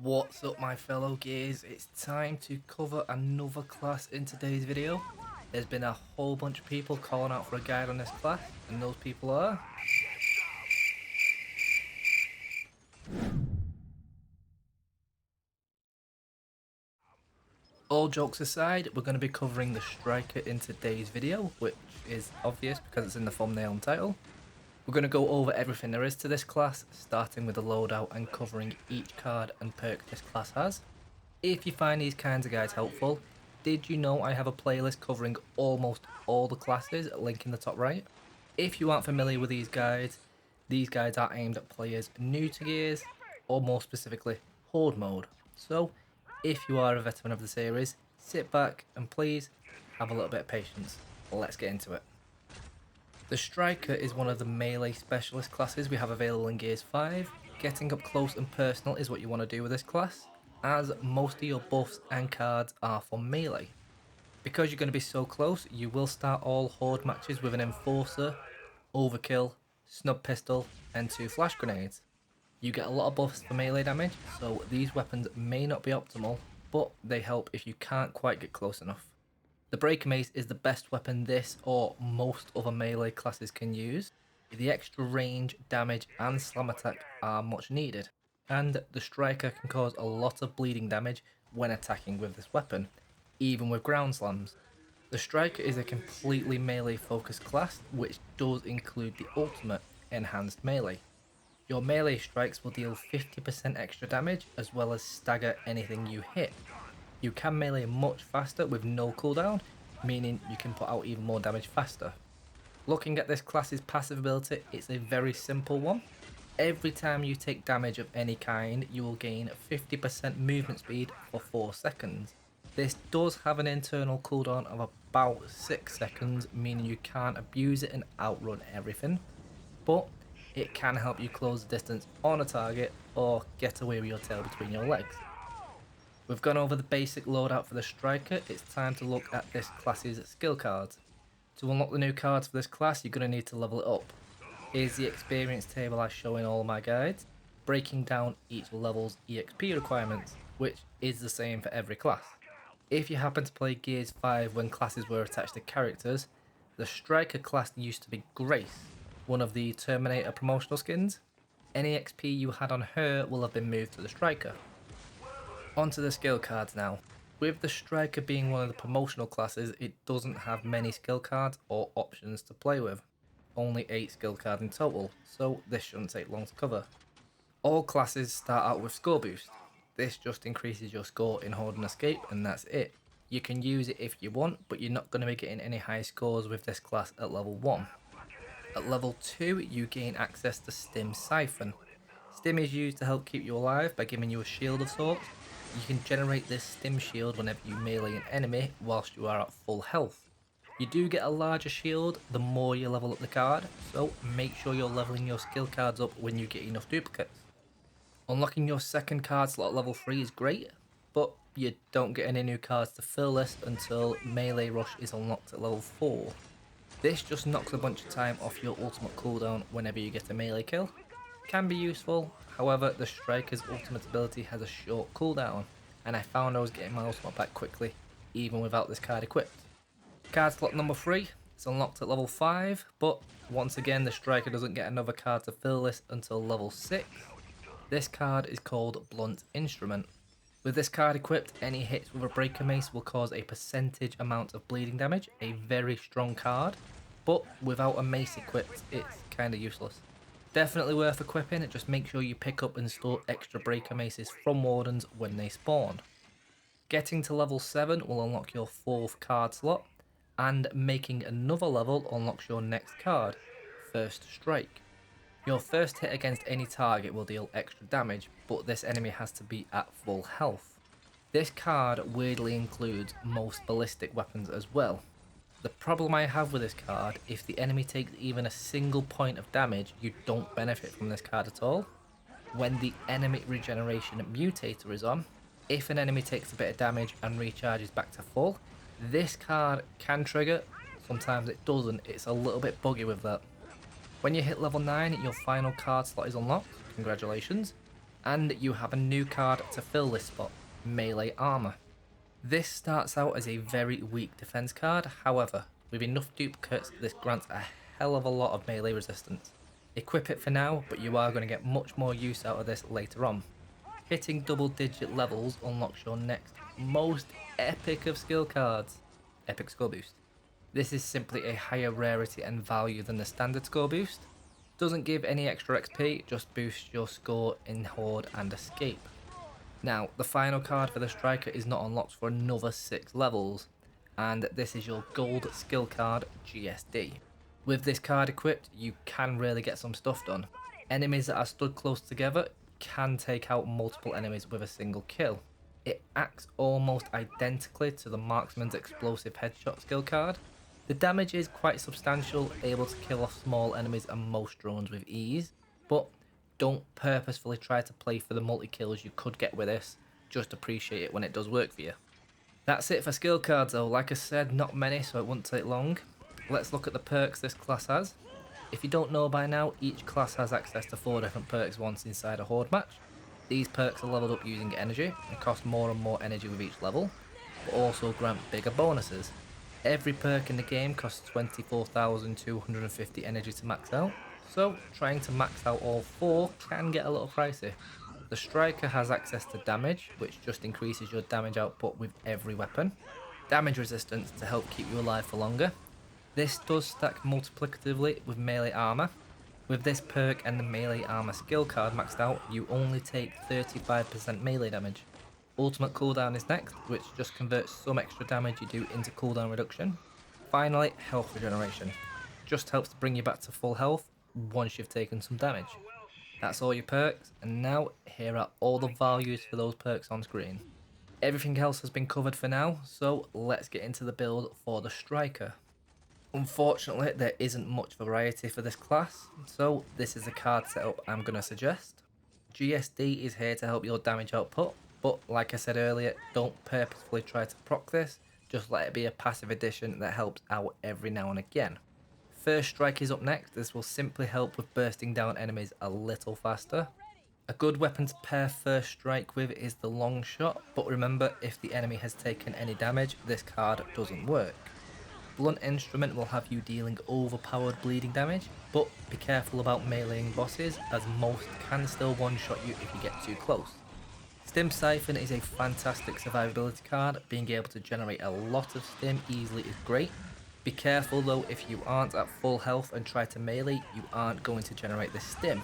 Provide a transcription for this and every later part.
What's up my fellow gears, it's time to cover another class in today's video. There's been a whole bunch of people calling out for a guide on this class, and those people are... All jokes aside, we're going to be covering the Striker in today's video, which is obvious because it's in the thumbnail and title. We're going to go over everything there is to this class, starting with the loadout and covering each card and perk this class has. If you find these kinds of guides helpful, did you know I have a playlist covering almost all the classes, link in the top right? If you aren't familiar with these guides are aimed at players new to Gears, or more specifically, Horde mode. So, if you are a veteran of the series, sit back and please have a little bit of patience. Let's get into it. The Striker is one of the melee specialist classes we have available in Gears 5. Getting up close and personal is what you want to do with this class, as most of your buffs and cards are for melee. Because you're going to be so close, you will start all Horde matches with an Enforcer, Overkill, Snub Pistol and 2 Flash Grenades. You get a lot of buffs for melee damage, so these weapons may not be optimal, but they help if you can't quite get close enough. The Breaker Mace is the best weapon this or most other melee classes can use. The extra range, damage and slam attack are much needed, and the Striker can cause a lot of bleeding damage when attacking with this weapon, even with ground slams. The Striker is a completely melee focused class, which does include the ultimate, Enhanced Melee. Your melee strikes will deal 50% extra damage as well as stagger anything you hit. You can melee much faster with no cooldown, meaning you can put out even more damage faster. Looking at this class's passive ability, it's a very simple one. Every time you take damage of any kind, you will gain 50% movement speed for 4 seconds. This does have an internal cooldown of about 6 seconds, meaning you can't abuse it and outrun everything, but it can help you close the distance on a target or get away with your tail between your legs. We've gone over the basic loadout for the Striker, it's time to look at this class's skill cards. To unlock the new cards for this class, you're going to need to level it up. Here's the experience table I show in all my guides, breaking down each level's EXP requirements, which is the same for every class. If you happen to play Gears 5 when classes were attached to characters, the Striker class used to be Grace, one of the Terminator promotional skins. Any XP you had on her will have been moved to the Striker. Onto the skill cards now. With the Striker being one of the promotional classes, it doesn't have many skill cards or options to play with. Only 8 skill cards in total, so this shouldn't take long to cover. All classes start out with score boost. This just increases your score in Horde and Escape and that's it. You can use it if you want, but you're not going to be getting any high scores with this class at level 1. At level 2 you gain access to Stim Siphon. Stim is used to help keep you alive by giving you a shield of sorts. You can generate this Stim shield whenever you melee an enemy whilst you are at full health. You do get a larger shield the more you level up the card, so make sure you're leveling your skill cards up when you get enough duplicates. Unlocking your second card slot at level 3 is great, but you don't get any new cards to fill this until Melee Rush is unlocked at level 4. This just knocks a bunch of time off your ultimate cooldown whenever you get a melee kill. Can be useful, however the Striker's ultimate ability has a short cooldown, and I found I was getting my ultimate back quickly, even without this card equipped. Card slot number 3 is unlocked at level 5, but once again the Striker doesn't get another card to fill this until level 6. This card is called Blunt Instrument. With this card equipped, any hits with a Breaker Mace will cause a percentage amount of bleeding damage, a very strong card, but without a mace equipped it's kinda useless. Definitely worth equipping, just make sure you pick up and store extra Breaker Maces from Wardens when they spawn. Getting to level 7 will unlock your 4th card slot, and making another level unlocks your next card, First Strike. Your first hit against any target will deal extra damage, but this enemy has to be at full health. This card weirdly includes most ballistic weapons as well. The problem I have with this card, if the enemy takes even a single point of damage, you don't benefit from this card at all. When the enemy regeneration mutator is on, if an enemy takes a bit of damage and recharges back to full, this card can trigger, sometimes it doesn't, it's a little bit buggy with that. When you hit level 9, your final card slot is unlocked, congratulations. And you have a new card to fill this spot, Melee Armor. This starts out as a very weak defense card, however, with enough duplicates this grants a hell of a lot of melee resistance. Equip it for now, but you are going to get much more use out of this later on. Hitting double digit levels unlocks your next most epic of skill cards, Epic Score Boost. This is simply a higher rarity and value than the standard score boost. Doesn't give any extra XP, just boosts your score in Horde and Escape. Now, the final card for the Striker is not unlocked for another 6 levels, and this is your gold skill card, GSD. With this card equipped, you can really get some stuff done. Enemies that are stood close together can take out multiple enemies with a single kill. It acts almost identically to the Marksman's Explosive Headshot skill card. The damage is quite substantial, able to kill off small enemies and most drones with ease, but don't purposefully try to play for the multi-kills you could get with this, just appreciate it when it does work for you. That's it for skill cards though, like I said, not many so it won't take long. Let's look at the perks this class has. If you don't know by now, each class has access to 4 different perks once inside a Horde match. These perks are leveled up using energy and cost more and more energy with each level, but also grant bigger bonuses. Every perk in the game costs 24,250 energy to max out, so trying to max out all 4 can get a little pricey. The Striker has access to damage, which just increases your damage output with every weapon. Damage resistance to help keep you alive for longer. This does stack multiplicatively with melee armor. With this perk and the melee armor skill card maxed out, you only take 35% melee damage. Ultimate cooldown is next, which just converts some extra damage you do into cooldown reduction. Finally, health regeneration. Just helps to bring you back to full health once you've taken some damage. That's all your perks, and now here are all the values for those perks on screen. Everything else has been covered for now, so let's get into the build for the Striker. Unfortunately, there isn't much variety for this class, so this is the card setup I'm going to suggest. GSD is here to help your damage output, but like I said earlier, don't purposefully try to proc this, just let it be a passive addition that helps out every now and again. First Strike is up next. This will simply help with bursting down enemies a little faster. A good weapon to pair First Strike with is the long shot, but remember, if the enemy has taken any damage, this card doesn't work. Blunt Instrument will have you dealing overpowered bleeding damage, but be careful about meleeing bosses, as most can still one-shot you if you get too close. Stim Siphon is a fantastic survivability card. Being able to generate a lot of stim easily is great. Be careful though, if you aren't at full health and try to melee, you aren't going to generate the stim.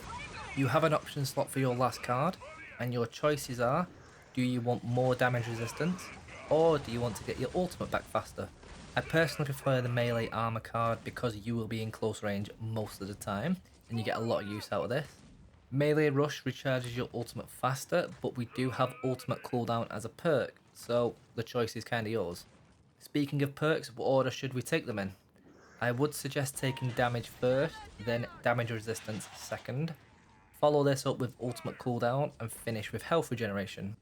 You have an option slot for your last card, and your choices are, do you want more damage resistance, or do you want to get your ultimate back faster? I personally prefer the melee armor card because you will be in close range most of the time, and you get a lot of use out of this. Melee Rush recharges your ultimate faster, but we do have ultimate cooldown as a perk, so the choice is kinda yours. Speaking of perks, what order should we take them in? I would suggest taking damage first, then damage resistance second. Follow this up with ultimate cooldown and finish with health regeneration.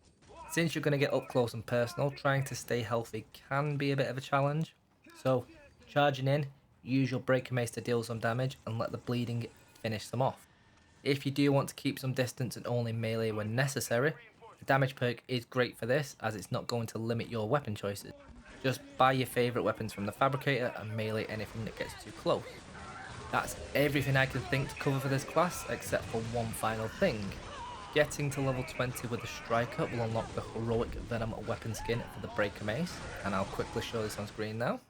Since you're going to get up close and personal, trying to stay healthy can be a bit of a challenge. So, charging in, use your Breaker Mace to deal some damage and let the bleeding finish them off. If you do want to keep some distance and only melee when necessary, the damage perk is great for this, as it's not going to limit your weapon choices. Just buy your favourite weapons from the Fabricator and melee anything that gets too close. That's everything I can think to cover for this class, except for one final thing. Getting to level 20 with the Striker will unlock the Heroic Venom weapon skin for the Breaker Mace, and I'll quickly show this on screen now.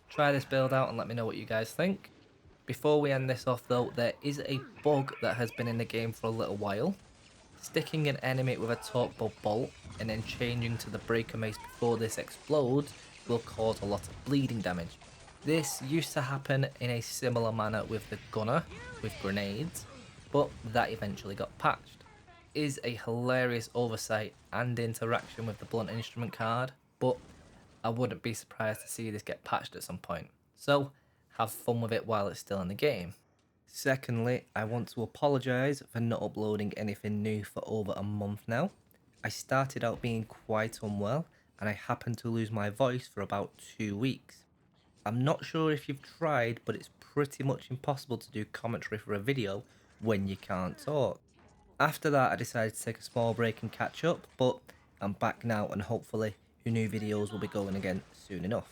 Try this build out and let me know what you guys think. Before we end this off though, there is a bug that has been in the game for a little while. Sticking an enemy with a torque bolt and then changing to the Breaker Mace before this explodes will cause a lot of bleeding damage. This used to happen in a similar manner with the Gunner with grenades, but that eventually got patched. It is a hilarious oversight and interaction with the Blunt Instrument card, but I wouldn't be surprised to see this get patched at some point. So have fun with it while it's still in the game. Secondly, I want to apologise for not uploading anything new for over a month now. I started out being quite unwell and I happened to lose my voice for about 2 weeks. I'm not sure if you've tried, but it's pretty much impossible to do commentary for a video when you can't talk. After that, I decided to take a small break and catch up, but I'm back now and hopefully your new videos will be going again soon enough.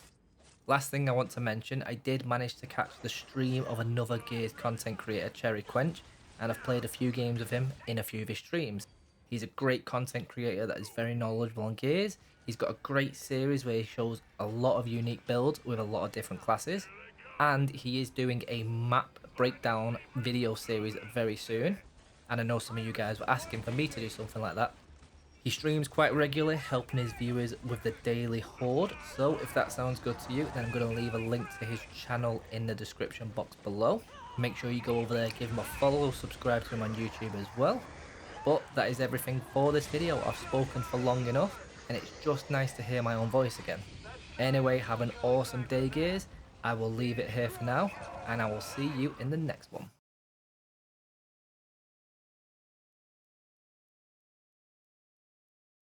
Last thing I want to mention, I did manage to catch the stream of another Gears content creator, Cherry Quench, and I've played a few games of him in a few of his streams. He's a great content creator that is very knowledgeable on Gears. He's got a great series where he shows a lot of unique builds with a lot of different classes, and he is doing a map breakdown video series very soon, and I know some of you guys were asking for me to do something like that. He streams quite regularly, helping his viewers with the daily Horde, so if that sounds good to you, then I'm going to leave a link to his channel in the description box below. Make sure you go over there, give him a follow, subscribe to him on YouTube as well. But that is everything for this video. I've spoken for long enough, and it's just nice to hear my own voice again. Anyway, have an awesome day, Gears. I will leave it here for now, and I will see you in the next one.